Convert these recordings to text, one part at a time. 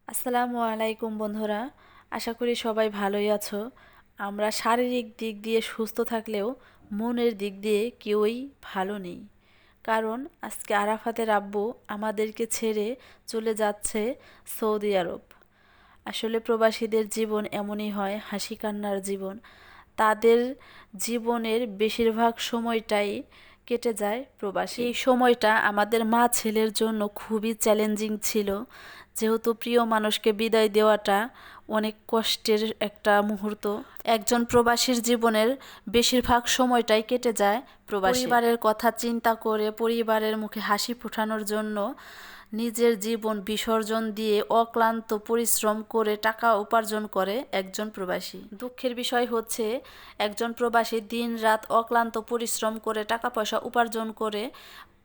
আসসালামু আলাইকুম বন্ধুরা, আশা করি সবাই ভালোই আছো। আমরা শারীরিক দিক দিয়ে সুস্থ থাকলেও মনের দিক দিয়ে কেউই ভালো নেই। কারণ আজকে আরাফাতের আব্বু আমাদেরকে ছেড়ে চলে যাচ্ছে সৌদি আরব। আসলে প্রবাসীদের জীবন এমনই হয়, হাসি কান্নার জীবন। তাদের জীবনের বেশিরভাগ সময়টাই কেটে যায় প্রবাসী। এই সময়টা আমাদের মা ছেলের জন্য খুবই চ্যালেঞ্জিং ছিল, যেহেতু প্রিয় মানুষকে বিদায় দেওয়াটা অনেক কষ্টের একটা মুহূর্ত। একজন প্রবাসীর জীবনের বেশিরভাগ সময়টাই কেটে যায় প্রবাসী। পরিবারের কথা চিন্তা করে, পরিবারের মুখে হাসি ফোটানোর জন্য নিজের জীবন বিসর্জন দিয়ে অক্লান্ত পরিশ্রম করে টাকা উপার্জন করে একজন প্রবাসী। দুঃখের বিষয় হচ্ছে, একজন প্রবাসী দিন রাত অক্লান্ত পরিশ্রম করে টাকা পয়সা উপার্জন করে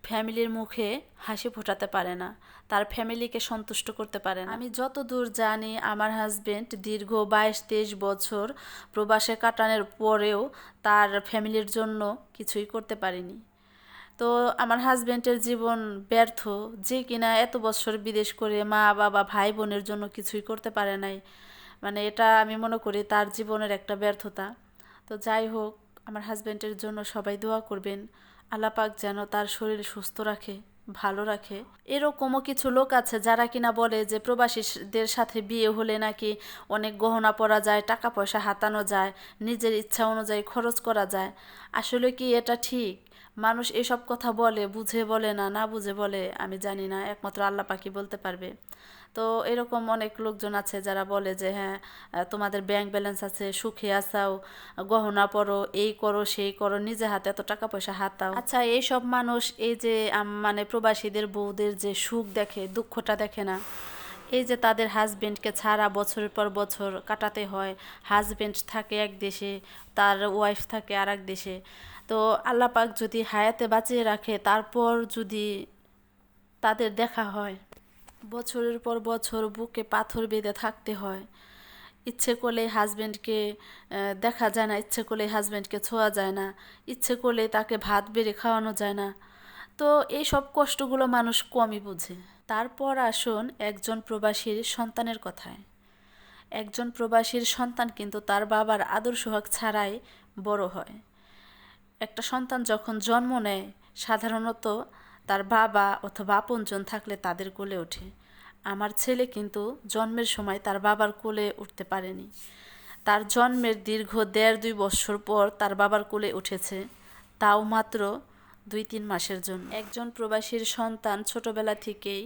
ফ্যামিলির মুখে হাসি ফোটাতে পারে না, তার ফ্যামিলিকে সন্তুষ্ট করতে পারে না। আমি যতদূর জানি, আমার হাজবেন্ড দীর্ঘ 22-23 বছর প্রবাসে কাটানোর পরেও তার ফ্যামিলির জন্য কিছুই করতে পারেনি। তো আমার হাজবেন্ডের জীবন ব্যর্থ, যে কিনা এত বছর বিদেশ করে মা বাবা ভাই বোনের জন্য কিছুই করতে পারে নাই। মানে এটা আমি মনে করি তার জীবনের একটা ব্যর্থতা। তো যাই হোক, আমার হাজবেন্ডের জন্য সবাই দোয়া করবেন, আল্লাহ পাক যেন তার শরীর সুস্থ রাখে, ভালো রাখে। এরকমও কিছু লোক আছে যারা কিনা বলে যে প্রবাসীদের সাথে বিয়ে হলে নাকি অনেক গহনা পরা যায়, টাকা পয়সা হাতানো যায়, নিজের ইচ্ছা অনুযায়ী খরচ করা যায়। আসলে কি এটা ঠিক? মানুষ এসব কথা বলে, বুঝে বলে না, না বুঝে বলে আমি জানি না, একমাত্র আল্লাহ পাকই বলতে পারবে। তো এরকম অনেক লোকজন আছে যারা বলে যে হ্যাঁ, তোমাদের ব্যাংক ব্যালেন্স আছে, সুখে আসাও, গহনা পরো, এই করো সেই করো, নিজে হাতে এত টাকা পয়সা হাতাও। আচ্ছা, এইসব মানুষ এই যে মানে প্রবাসীদের বউদের যে সুখ দেখে, দুঃখটা দেখে না। এই যে তাদের হাজবেন্ডকে ছাড়া বছরের পর বছর কাটাতে হয়, হাজবেন্ড থাকে এক দেশে, তার ওয়াইফ থাকে আর এক দেশে। তো আল্লাহ পাক যদি হায়াতে বাঁচিয়ে রাখে, তারপর যদি তাদের দেখা হয়, বছরের পর বছর বুকে পাথর বেঁধে থাকতে হয়। ইচ্ছে করলে হাজবেন্ডকে দেখা যায় না, ইচ্ছে করলে হাজবেন্ডকে ছোঁয়া যায় না, ইচ্ছে করলে তাকে ভাত বেড়ে খাওয়ানো যায় না। তো এই সব কষ্টগুলো মানুষ কমই বোঝে। তারপর আসুন একজন প্রবাসীর সন্তানের কথায়। একজন প্রবাসীর সন্তান কিন্তু তার বাবার আদর সোহাগ ছাড়াই বড় হয়। একটা সন্তান যখন জন্ম নেয়, সাধারণত তার বাবা অথবা আপনজন থাকলে তাদের কোলে ওঠে। আমার ছেলে কিন্তু জন্মের সময় তার বাবার কোলে উঠতে পারেনি। তার জন্মের দীর্ঘ 1.5-2 বছর পর তার বাবার কোলে উঠেছে, তাও মাত্র 2-3 মাসের জন্য। একজন প্রবাসীর সন্তান ছোটবেলা থেকেই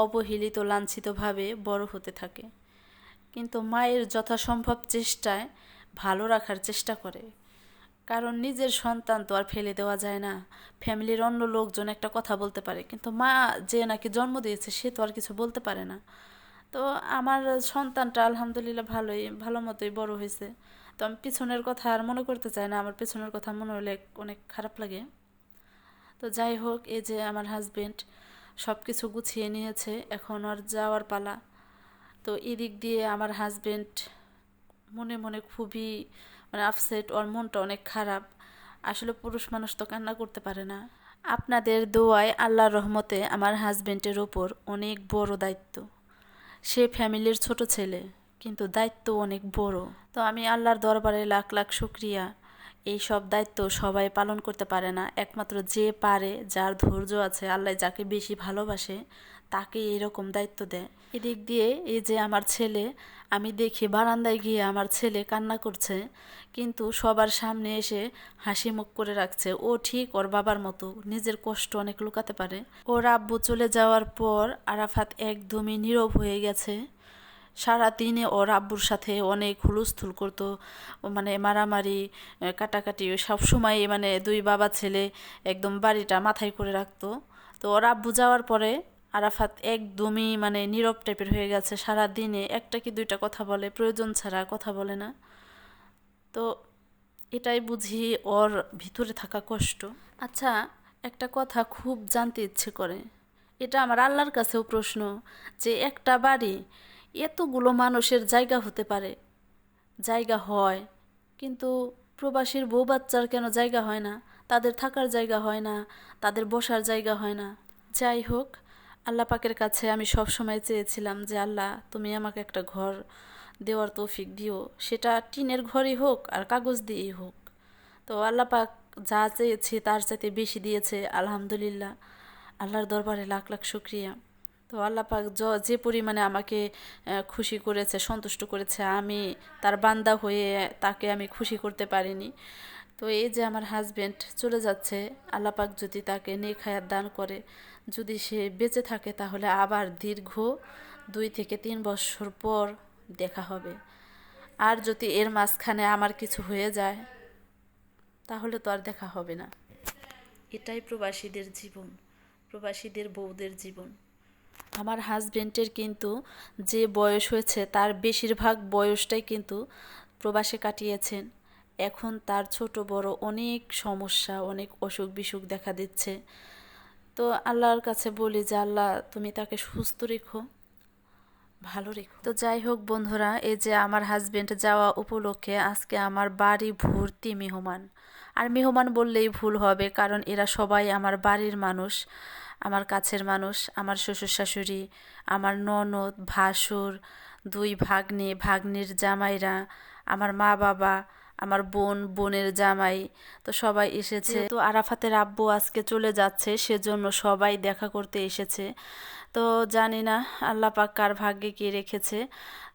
অবহেলিত, লাঞ্ছিতভাবে বড় হতে থাকে, কিন্তু মায়ের যথাসম্ভব চেষ্টায় ভালো রাখার চেষ্টা করে। কারণ নিজের সন্তান তো আর ফেলে দেওয়া যায় না। ফ্যামিলির অন্য লোকজন একটা কথা বলতে পারে, কিন্তু মা যে নাকি জন্ম দিয়েছে সে তো আর কিছু বলতে পারে না। তো আমার সন্তানটা আলহামদুলিল্লাহ ভালো মতোই বড় হয়েছে। তো আমি পিছনের কথা আর মনে করতে চাই না, আমার পিছনের কথা মনে হলে অনেক খারাপ লাগে। তো যাই হোক, এই যে আমার হাজবেন্ড সব কিছু গুছিয়ে নিয়েছে, এখন আর যাওয়ার পালা। তো এদিক দিয়ে আমার হাজবেন্ড মনে মনে খুবই মানে আপসেট, ওর মনটা অনেক খারাপ। আসলে পুরুষ মানুষ তো কান্না করতে পারে না। আপনাদের দোয়ায়, আল্লাহর রহমতে আমার হাজবেন্ডের ওপর অনেক বড় দায়িত্ব। সে ফ্যামিলির ছোট ছেলে, কিন্তু দায়িত্ব অনেক বড়। তো আমি আল্লাহর দরবারে লাখ লাখ শুকরিয়া। এই সব দায়িত্ব সবাই পালন করতে পারে না, একমাত্র যে পারে, যার ধৈর্য আছে, আল্লাহ যাকে বেশি ভালোবাসে তাকে এরকম দায়িত্ব দেয়। এদিক দিয়ে এই যে আমার ছেলে, আমি দেখি বারান্দায় গিয়ে আমার ছেলে কান্না করছে, কিন্তু সবার সামনে এসে হাসি মুখ করে রাখছে। ও ঠিক ওর বাবার মতো নিজের কষ্ট অনেক লুকাতে পারে। ওর আব্বু চলে যাওয়ার পর আরাফাত একদমই নীরব হয়ে গেছে। সারাদিনে ওর আব্বুর সাথে অনেক হুলস্থুল করতো, মানে মারামারি, কাটাকাটি, সবসময় মানে দুই বাবা ছেলে একদম বাড়িটা মাথায় করে রাখতো। তো ওর আব্বু যাওয়ার পরে আরাফাত একদমই মানে নীরব টাইপের হয়ে গেছে। সারা দিনে একটা কি দুইটা কথা বলে, প্রয়োজন ছাড়া কথা বলে না। তো এটাই বুঝি ওর ভিতরে থাকা কষ্ট। আচ্ছা, একটা কথা খুব জানতে ইচ্ছে করে, এটা আমার আল্লাহর কাছেও প্রশ্ন, যে একটা বাড়ি এতগুলো মানুষের জায়গা হতে পারে, জায়গা হয়, কিন্তু প্রবাসীর বউ বাচ্চার কেন জায়গা হয় না? তাদের থাকার জায়গা হয় না, তাদের বসার জায়গা হয় না। যাই হোক, আল্লাহ পাকের কাছে আমি সব সময় চেয়েছিলাম যে আল্লাহ তুমি আমাকে একটা ঘর দেওয়ার তৌফিক দিও, সেটা টিনের ঘরই হোক আর কাগজ দিয়েই হোক। তো আল্লাহ পাক যা চেয়েছি তার চাইতে বেশি দিয়েছে, আলহামদুলিল্লাহ। আল্লাহর দরবারে লাখ লাখ শুক্রিয়া। তো আল্লাহ পাক যে পরিমাণে আমাকে খুশি করেছে, সন্তুষ্ট করেছে, আমি তার বান্দা হয়ে তাকে আমি খুশি করতে পারিনি। তো এই যে আমার হাজবেন্ড চলে যাচ্ছে, আল্লাহ পাক যদি তাকে নেক হায়াত দান করে, যদি সে বেঁচে থাকে, তাহলে আবার দীর্ঘ 2 থেকে 3 বছর পর দেখা হবে। আর যদি এর মাঝখানে আমার কিছু হয়ে যায়, তাহলে তো আর দেখা হবে না। এটাই প্রবাসীদের জীবন, প্রবাসীদের বউদের জীবন। আমার হাজবেন্ডের কিন্তু যে বয়স হয়েছে তার বেশিরভাগ বয়সটাই কিন্তু প্রবাসে কাটিয়েছেন। এখন তার ছোট বড় অনেক সমস্যা, অনেক অসুখ বিসুখ দেখা দিচ্ছে। তো আল্লাহর কাছে বলি যে আল্লাহ তুমি তাকে সুস্থ রেখো, ভালো রেখো। তো যাই হোক বন্ধুরা, এই যে আমার হাজবেন্ড যাওয়া উপলক্ষে আজকে আমার বাড়ি ভর্তি মেহমান। আর মেহমান বললেই ভুল হবে, কারণ এরা সবাই আমার বাড়ির মানুষ, আমার কাছের মানুষ। আমার শ্বশুর শাশুড়ি, আমার ননদ, ভাসুর, 2 ভাগ্নে, ভাগ্নির জামাইরা, আমার মা বাবা, আমার বোন, বোনের জামাই, তো সবাই এসেছে। তো আরাফাতের আব্বু আজকে চলে যাচ্ছে, সেজন্য সবাই দেখা করতে এসেছে। তো জানি না আল্লাহ পাক কার ভাগ্যে কি রেখেছে।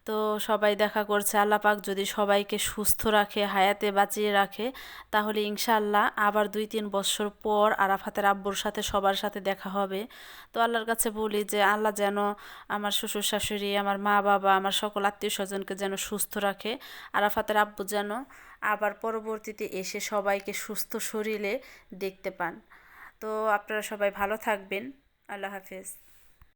তো সবাই দেখা করছে। আল্লাহ পাক যদি সবাইকে সুস্থ রাখে, হায়াতে বাঁচিয়ে রাখে, তাহলে ইনশাআল্লাহ আবার 2-3 বছর পর আরাফাতের আব্বুর সাথে সবার সাথে দেখা হবে। তো আল্লাহর কাছে বলি যে আল্লাহ যেন আমার শ্বশুর শাশুড়ি, আমার মা বাবা, আমার সকল আত্মীয় স্বজনকে যেন সুস্থ রাখে। আরাফাতের আব্বু যেন আবার পরবর্তীতে এসে সবাইকে সুস্থ শরীরে দেখতে পান। তো আপনারা সবাই ভালো থাকবেন। আল্লাহ হাফেজ।